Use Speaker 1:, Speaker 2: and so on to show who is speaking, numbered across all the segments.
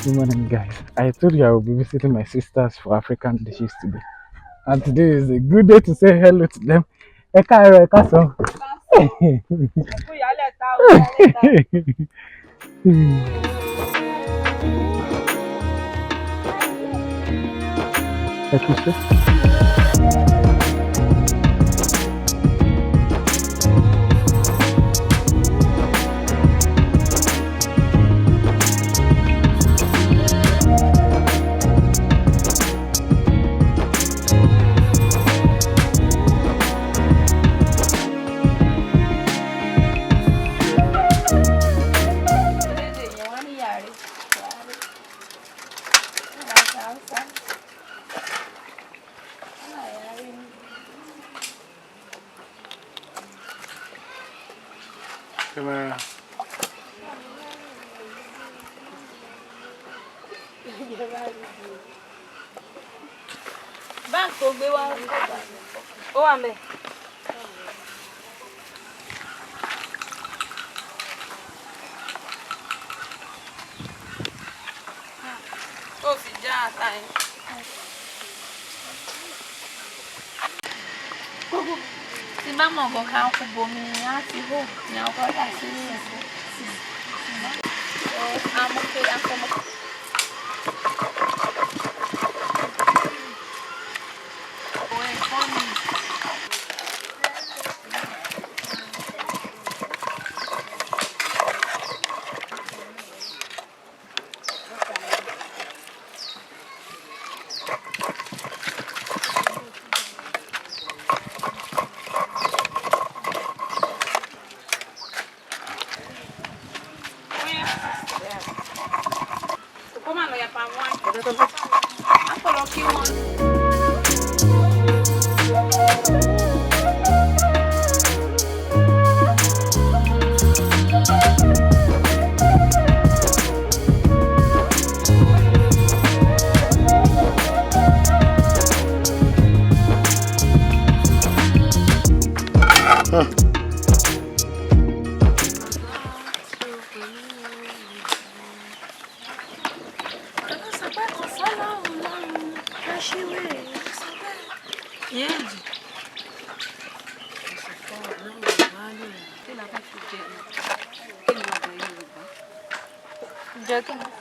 Speaker 1: Good morning, guys. I told you I will be visiting my sisters for African dishes today, and today is a good day to say hello to them. Ẹ káàárọ̀, ẹ káàsán. Ẹ kú iṣẹ́. Camera.
Speaker 2: Báńkì tó gbé wá ó wà ńbẹ̀. Ó fi já ata yẹn. Tí bá mọ̀ nǹkan kan kò bomi á ti hó ní ọkọ̀ dà sí ẹ̀sìn. Amúké afọmọ. Come on, ya pa wọn. Akọ̀lọ̀ kí wọn.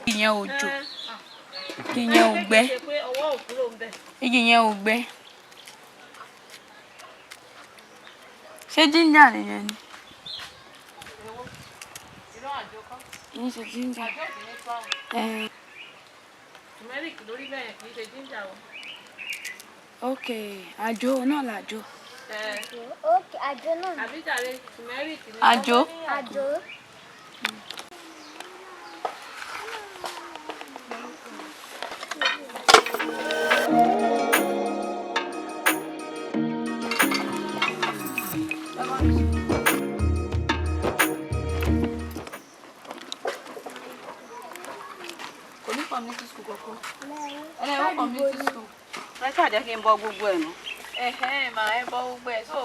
Speaker 2: Ìyẹn ò jò, ìyẹn ò gbẹ, igi yẹn ò gbẹ. Ṣé jíńjà nìyẹn ni? Kì í ṣe jíńjà. Turmeric lórí bẹ́ẹ̀ kì í ṣe jíńjà o. Ok, àjò náà làjò.
Speaker 3: Ok, àjò náà.
Speaker 2: Àbí jàre turmeric ni.
Speaker 3: Àjò.
Speaker 2: Kò ní community school kọ̀ọ̀kan. Wọ́n community school. Ẹ ṣáà jẹ́ kí n bọ gbogbo ẹ̀ nù. Màá ẹ bọ gbogbo ẹ̀ so.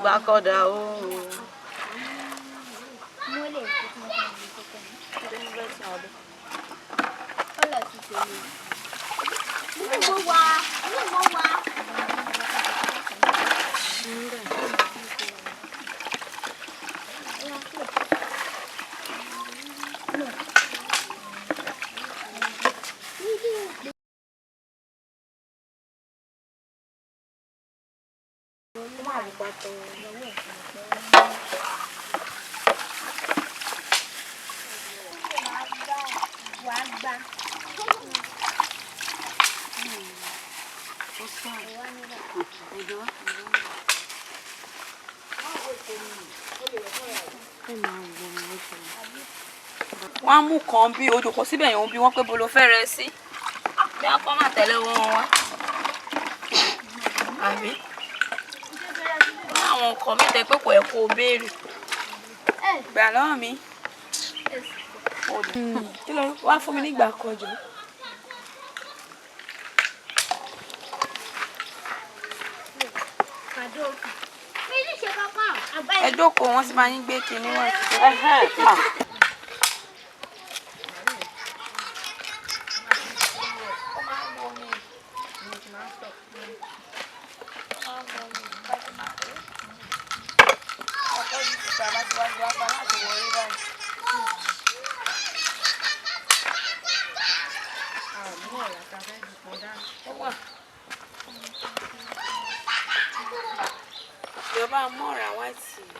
Speaker 2: Gbàkọ̀dà o. wọ́n á mú kan bí odò kò síbẹ̀ yẹn bí wọ́n pé bolo fẹ́ rẹ sí bí a kọ́ máa tẹ̀lé wọn wá àbí àwọn nǹkan mi tẹ pé kò ẹ̀ kó o béèrè gbà lọ́wọ́ mi kí ló wá fún mi nígbà kọjọ. Ẹ jókòó wọ́n sì máa ń gbé kinní wọn. Ìjọba mọ́ra wá sí i.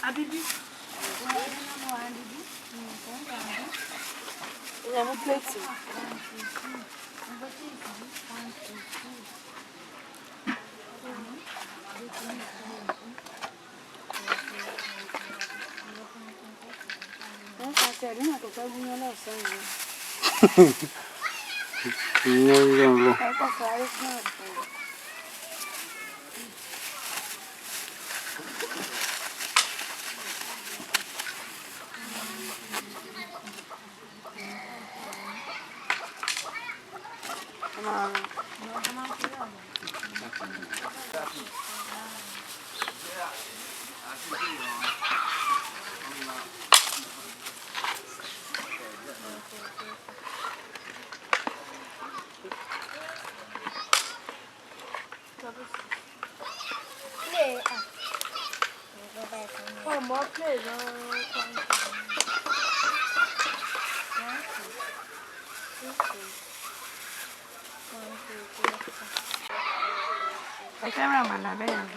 Speaker 2: Abibi. Ìyá mú pléètì. Wọ́n ṣe àtẹ̀rí náà tó fẹ́ gúnyán lọ́sàn-án yìí.
Speaker 1: Ìyẹn ń lọ.
Speaker 2: Ẹ kọ́ fún ayé fún àgbẹ̀. Ẹ fẹ́ràn àmàlà bẹ́ẹ̀ ni.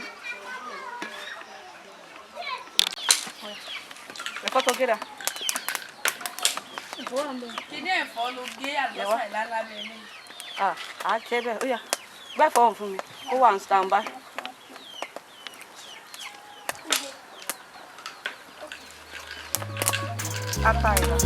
Speaker 2: Ẹ̀fọ́ tó gẹ́ra. Kíní ẹ̀fọ́ ló gé àlùbọ́sà ìlàlá bẹ́ẹ̀ ni. À jẹ́ bẹ́ẹ̀ ó yá gbá ẹ̀fọ́ ọ̀hún fún mi ó wà ní stand by. Ata ìlà.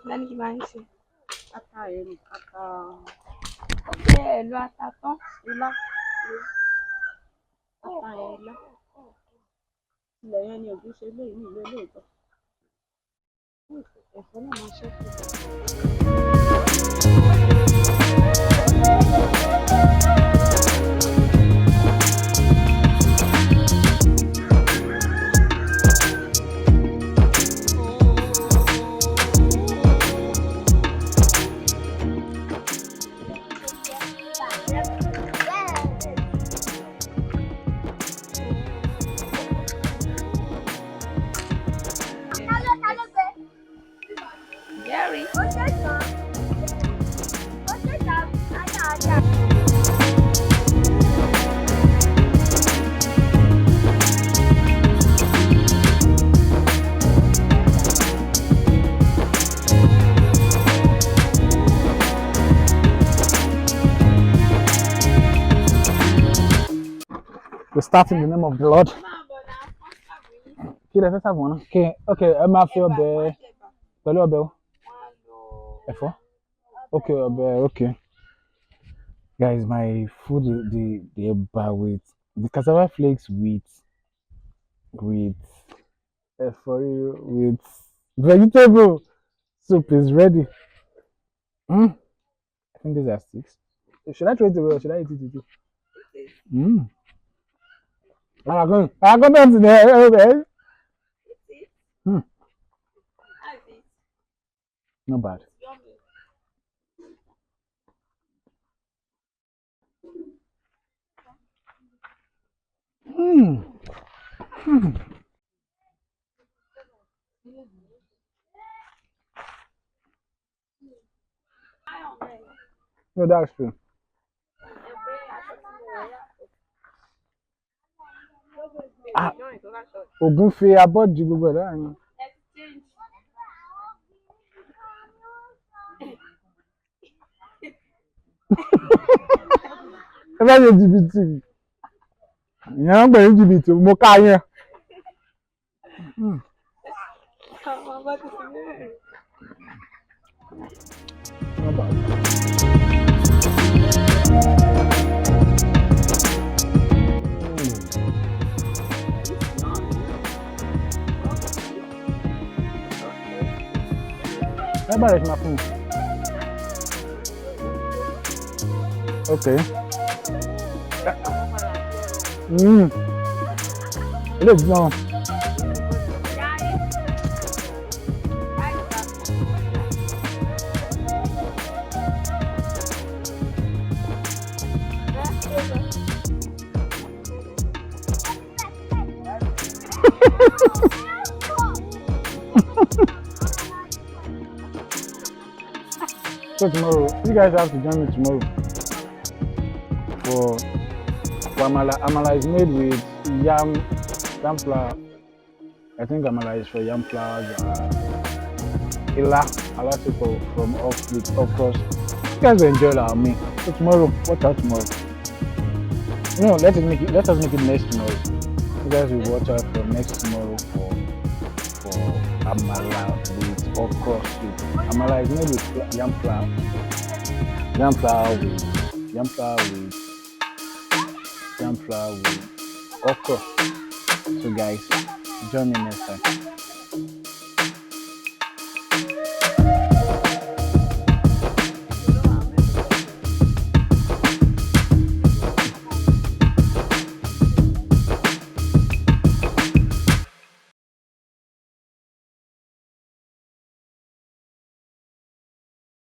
Speaker 2: Lẹ́nu kí n bá yín ṣe. Ata ẹ̀ ní ata. Ṣé ẹ lo ata tán? Ilá. Ata ẹ̀ ilá. Ilẹ̀ yẹn ni ògùn ṣe léyìí ní ìlú eléyìí. Ẹ̀fọ́ náà máa ṣẹ́kù. Jerry.
Speaker 1: We start in the name of the Lord. Kí lẹ fẹ́ sàbọ̀ náà? Okay, ẹ máa fi ọbẹ̀ pẹ̀lú ọbẹ̀ o. Ẹ̀fọ́? Okay, ọbẹ̀ okay. Guys, my food the eba with the cassava flakes with ẹ̀fọ́ with vegetable soup is ready. I think these are 6. Should I throw it away or should I eat it too? I'm going to the Not bad. No, that's true. Ògùn fi abọ́ di gbogbo ẹ̀ láàrin. Ẹ bá ṣe jìbìtì. Ìyẹn ń pè ní jìbìtì, mo ká yẹn. Not bad. Ẹ bá rẹ̀ ṣe máa fún mi. Okay. Ilé ìdílé náà. So tomorrow, you guys have to join me tomorrow for amala. Amala is made with yam flour. I think amala is for yam flour. Ila, I like it from off with okra. You guys will enjoy our meal. So tomorrow, watch out tomorrow. No, let us make it next tomorrow. You guys will watch out for next tomorrow for amala with okra soup. Amala is made with yam flour. Yam flour with okra. So guys, join me next time.